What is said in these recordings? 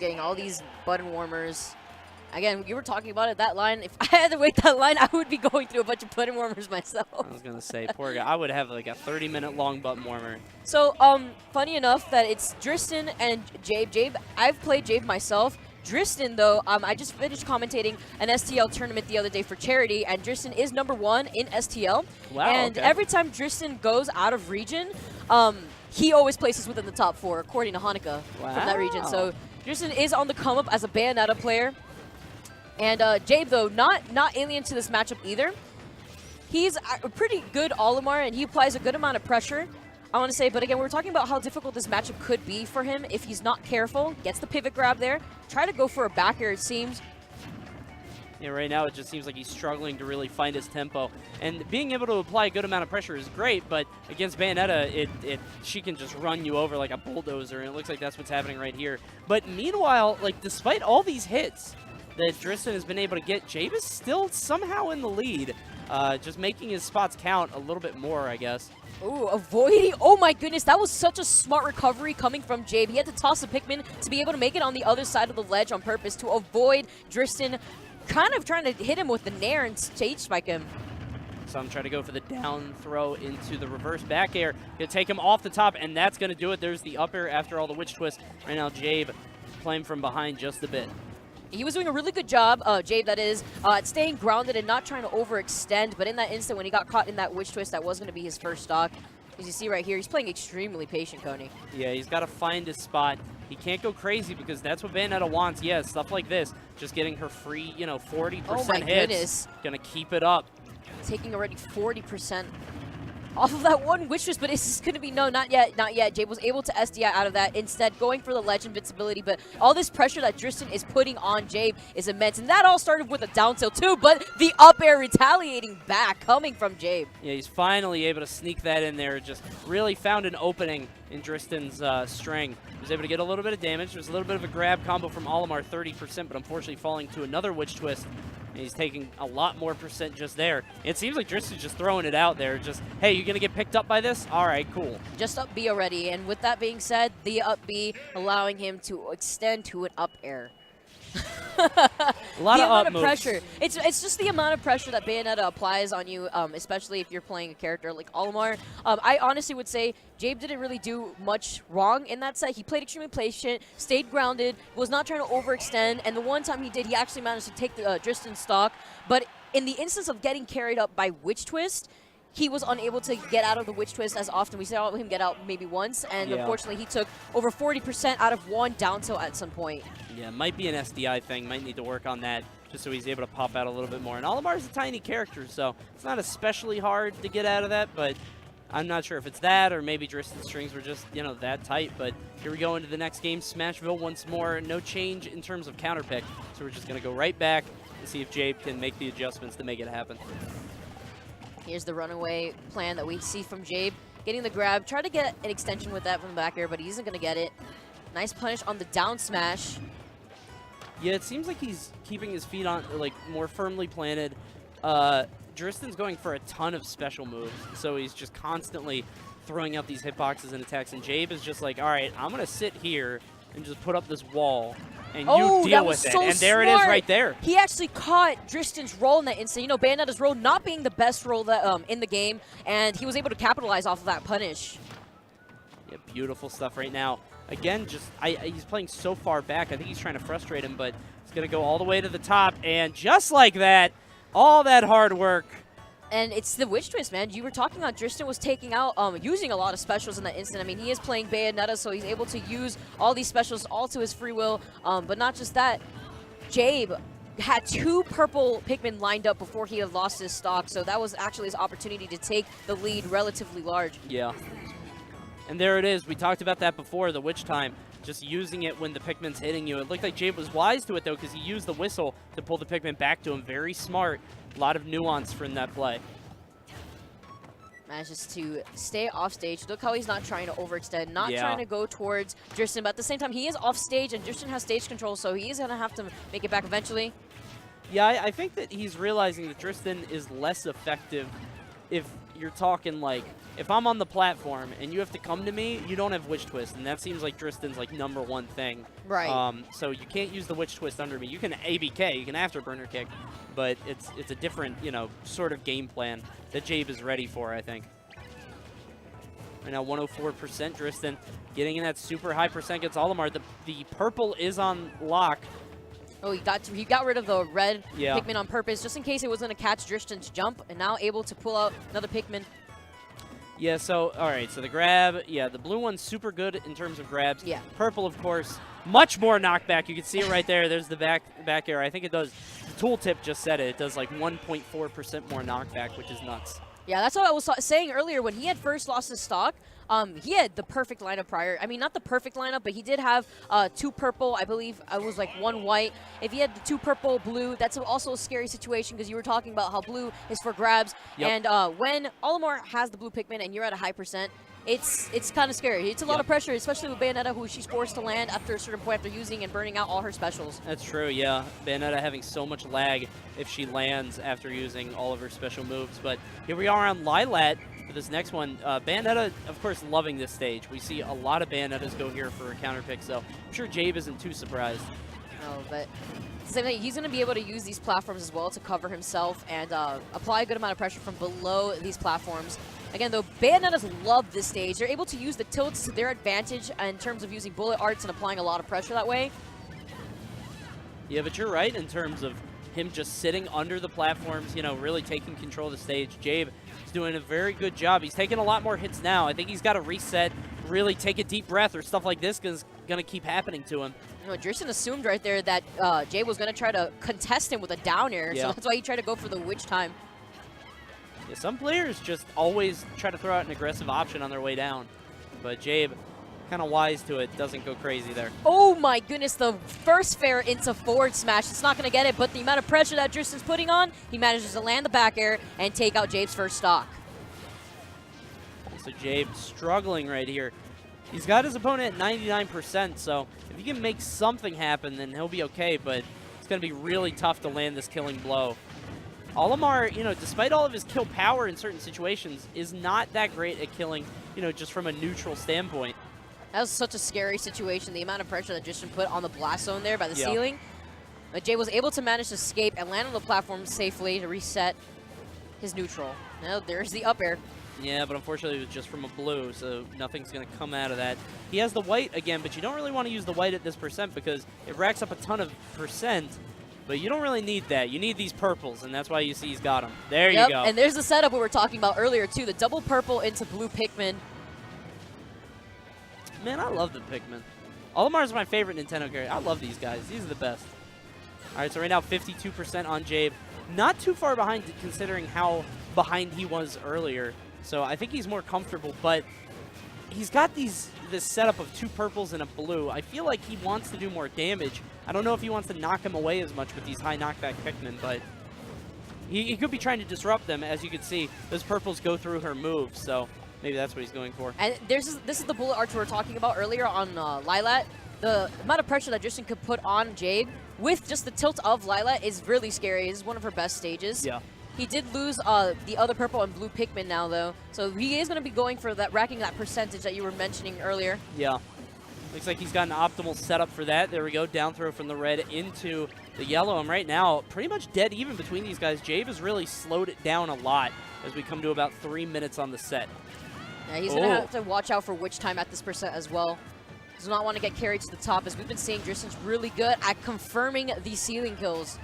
Getting all these button warmers. Again, you were talking about it, that line. If I had to wait that line, I would be going through a bunch of button warmers myself. I was going to say, poor guy. I would have like a 30-minute long button warmer. So, funny enough that it's Drystan and Jabe. Jabe, I've played Jabe myself. Drystan, though, I just finished commentating an STL tournament the other day for charity, and Drystan is #1 in STL. Wow, and okay. every time Drystan goes out of region, he always places within the top 4, according to Hanukkah from that region. So Drystan is on the come up as a Bayonetta player. And Jabe, though, not alien to this matchup either. He's a pretty good Olimar, and he applies a good amount of pressure, I want to say. But again, we're talking about how difficult this matchup could be for him if he's not careful. Gets the pivot grab there. Try to go for a back air, it seems. Yeah, right now it just seems like he's struggling to really find his tempo. And being able to apply a good amount of pressure is great, but against Bayonetta, she can just run you over like a bulldozer, and it looks like that's what's happening right here. But meanwhile, like despite all these hits that Drystan has been able to get, Jabe is still somehow in the lead, just making his spots count a little bit more, I guess. Ooh, avoiding. Oh my goodness, that was such a smart recovery coming from Jabe. He had to toss a Pikmin to be able to make it on the other side of the ledge on purpose to avoid Drystan kind of trying to hit him with the Nair and stage spike him. So I'm trying to go for the down throw into the reverse back air. Gonna take him off the top, and that's gonna do it. There's the up air after all the witch twist. Right now, Jabe playing from behind just a bit. He was doing a really good job, Jabe that is, at staying grounded and not trying to overextend, but in that instant when he got caught in that witch twist, that was going to be his first stock. As you see right here, he's playing extremely patient, Coney. Yeah, he's got to find his spot. He can't go crazy because that's what Bayonetta wants. Yeah, stuff like this. Just getting her free, 40% Oh my hits. goodness. Gonna keep it up. Taking already 40% off of that one witch twist, but it's just going to be no, not yet, not yet. Jabe was able to SDI out of that, instead going for the ledge invincibility, but all this pressure that Drystan is putting on Jabe is immense, and that all started with a down tilt too, but the up air retaliating back coming from Jabe. Yeah, he's finally able to sneak that in there. Just really found an opening in Drystan's string. Was able to get a little bit of damage. There was a little bit of a grab combo from Olimar, 30%, but unfortunately falling to another witch twist. And he's taking a lot more percent just there. It seems like Drystan's just throwing it out there. Just, hey, you're going to get picked up by this? All right, cool. Just up B already, and with that being said, the up B allowing him to extend to an up air. A lot of up moves. Pressure. It's just the amount of pressure that Bayonetta applies on you, especially if you're playing a character like Olimar. I honestly would say Jabe didn't really do much wrong in that set. He played extremely patient, stayed grounded, was not trying to overextend, and the one time he did, he actually managed to take the Drystan stock. But in the instance of getting carried up by Witch Twist, he was unable to get out of the Witch Twist as often. We saw him get out maybe once, and unfortunately he took over 40% out of one down tilt at some point. Yeah, might be an SDI thing. Might need to work on that just so he's able to pop out a little bit more. And Olimar's a tiny character, so it's not especially hard to get out of that, but I'm not sure if it's that or maybe Drystan's strings were just, that tight. But here we go into the next game. Smashville once more. No change in terms of counter pick, so we're just going to go right back and see if Jabe can make the adjustments to make it happen. Here's the runaway plan that we see from Jabe. Getting the grab. Try to get an extension with that from the back air, but he isn't going to get it. Nice punish on the down smash. Yeah, it seems like he's keeping his feet on, more firmly planted. Drystan's going for a ton of special moves, so he's just constantly throwing out these hitboxes and attacks, and Jabe is just like, all right, I'm going to sit here and just put up this wall, and you deal with it. And there it is right there. He actually caught Drystan's roll in that instant. Bayonetta's roll not being the best roll that in the game, and he was able to capitalize off of that punish. Yeah, beautiful stuff right now. Again, he's playing so far back. I think he's trying to frustrate him, but he's going to go all the way to the top, and just like that, all that hard work. And it's the witch twist, man. You were talking about Drystan was taking out, using a lot of specials in that instant. I mean, he is playing Bayonetta, so he's able to use all these specials all to his free will. But not just that, Jabe had 2 purple Pikmin lined up before he had lost his stock, so that was actually his opportunity to take the lead relatively large. Yeah. And there it is. We talked about that before, the witch time. Just using it when the Pikmin's hitting you. It looked like Jabe was wise to it, though, because he used the whistle to pull the Pikmin back to him. Very smart. A lot of nuance in that play. Manages to stay off stage. Look how he's not trying to overextend, not trying to go towards Drystan, but at the same time, he is off stage, and Drystan has stage control, so he is going to have to make it back eventually. Yeah, I think that he's realizing that Drystan is less effective if you're talking like, if I'm on the platform and you have to come to me, you don't have Witch Twist, and that seems like Drystan's like #1 thing. Right. So you can't use the Witch Twist under me. You can ABK, you can Afterburner kick, but it's a different, you know, sort of game plan that Jabe is ready for, I think. Right now, 104%. Drystan getting in that super high percent against Olimar. The purple is on lock. Oh, he got rid of the red Yeah. Pikmin on purpose, just in case it was going to catch Drystan's jump, and now able to pull out another Pikmin. Yeah, so, all right, so the grab, yeah, the blue one's super good in terms of grabs. Yeah. Purple, of course, much more knockback. You can see it right there. There's the back air. I think it does, the tooltip just said it. It does like 1.4% more knockback, which is nuts. Yeah, that's what I was saying earlier. When he had first lost his stock, he had the perfect lineup prior. I mean, not the perfect lineup, but he did have 2 purple. I believe it was like 1 white. If he had the 2 purple, blue, that's also a scary situation because you were talking about how blue is for grabs. Yep. And when Olimar has the blue Pikmin and you're at a high percent, it's kind of scary. It's a lot of pressure, especially with Bayonetta, who she's forced to land after a certain point after using and burning out all her specials. That's true, yeah. Bayonetta having so much lag if she lands after using all of her special moves. But here we are on Lilat for this next one. Bayonetta, of course, loving this stage. We see a lot of Bayonettas go here for a counter pick, so I'm sure Jabe isn't too surprised. No, but same thing. He's going to be able to use these platforms as well to cover himself and apply a good amount of pressure from below these platforms. Again, though, Bayonettas love this stage. They're able to use the tilts to their advantage in terms of using bullet arts and applying a lot of pressure that way. Yeah, but you're right in terms of him just sitting under the platforms, you know, really taking control of the stage. Jabe is doing a very good job. He's taking a lot more hits now. I think he's got to reset, really take a deep breath or stuff like this is going to keep happening to him. You know, Drystan assumed right there that Jabe was going to try to contest him with a down air, so that's why he tried to go for the witch time. Yeah, some players just always try to throw out an aggressive option on their way down, but Jabe, kind of wise to it, doesn't go crazy there. Oh my goodness, the first fair into forward smash. It's not going to get it, but the amount of pressure that Drystan's putting on, he manages to land the back air and take out Jabe's first stock. So Jabe struggling right here. He's got his opponent at 99%, so if he can make something happen, then he'll be okay, but it's going to be really tough to land this killing blow. Olimar, you know, despite all of his kill power in certain situations, is not that great at killing, you know, just from a neutral standpoint. That was such a scary situation, the amount of pressure that Drystan put on the blast zone there by the ceiling. But Jabe was able to manage to escape and land on the platform safely to reset his neutral. Now there's the up air. Yeah, but unfortunately it was just from a blue, so nothing's going to come out of that. He has the white again, but you don't really want to use the white at this percent because it racks up a ton of percent. But you don't really need that. You need these purples, and that's why you see he's got them. There you go. And there's the setup we were talking about earlier, too. The double purple into blue Pikmin. Man, I love the Pikmin. Olimar is my favorite Nintendo character. I love these guys. These are the best. All right, so right now 52% on Jabe. Not too far behind considering how behind he was earlier. So I think he's more comfortable, but he's got this setup of 2 purples and a blue. I feel like he wants to do more damage. I don't know if he wants to knock him away as much with these high knockback Pikmin, but he could be trying to disrupt them. As you can see, those purples go through her moves, so maybe that's what he's going for. And this is the bullet arch we were talking about earlier on Lilat. The amount of pressure that Drystan could put on Jabe with just the tilt of Lilat is really scary. This is one of her best stages. Yeah. He did lose the other purple and blue Pikmin now, though. So he is going to be going for that, racking that percentage that you were mentioning earlier. Yeah. Looks like he's got an optimal setup for that. There we go. Down throw from the red into the yellow. And right now, pretty much dead even between these guys. Jabe has really slowed it down a lot as we come to about 3 minutes on the set. Yeah, he's going to have to watch out for witch time at this percent as well. Does not want to get carried to the top, as we've been seeing Drystan's really good at confirming these ceiling kills.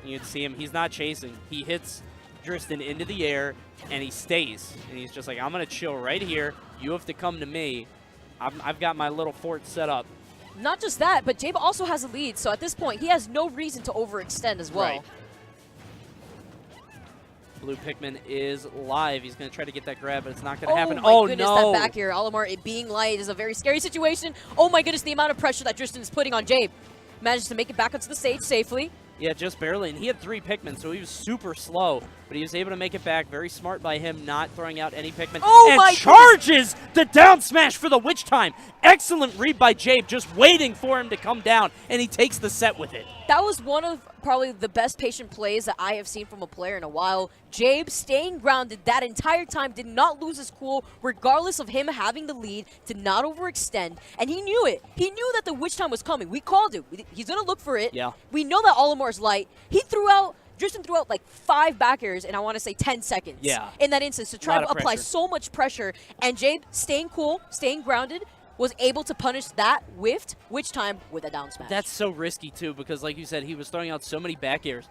You can see him. He's not chasing. He hits Drystan into the air, and he stays. And he's just like, I'm going to chill right here. You have to come to me. I've got my little fort set up. Not just that, but Jabe also has a lead, so at this point, he has no reason to overextend as well. Right. Blue Pikmin is live. He's going to try to get that grab, but it's not going to happen. Oh, my goodness, no. That back here. Olimar, it being light is a very scary situation. Oh, my goodness, the amount of pressure that Drystan is putting on Jabe. Managed to make it back onto the stage safely. Yeah, just barely. And he had 3 Pikmin, so he was super slow. but he was able to make it back. Very smart by him, not throwing out any Pikmin. Oh and my charges the down smash for the Witch Time. Excellent read by Jabe, just waiting for him to come down, and he takes the set with it. That was one of probably the best patient plays that I have seen from a player in a while. Jabe staying grounded that entire time, did not lose his cool, regardless of him having the lead, did not overextend, and he knew it. He knew that the Witch Time was coming. We called it. He's going to look for it. Yeah. We know that Olimar's light. Drystan threw out like 5 back airs in, I want to say, 10 seconds. Yeah. In that instance to try to apply pressure. so much pressure, and Jabe staying cool, staying grounded, was able to punish that whiffed Witch Time with a down smash. That's so risky, too, because like you said, he was throwing out so many back airs.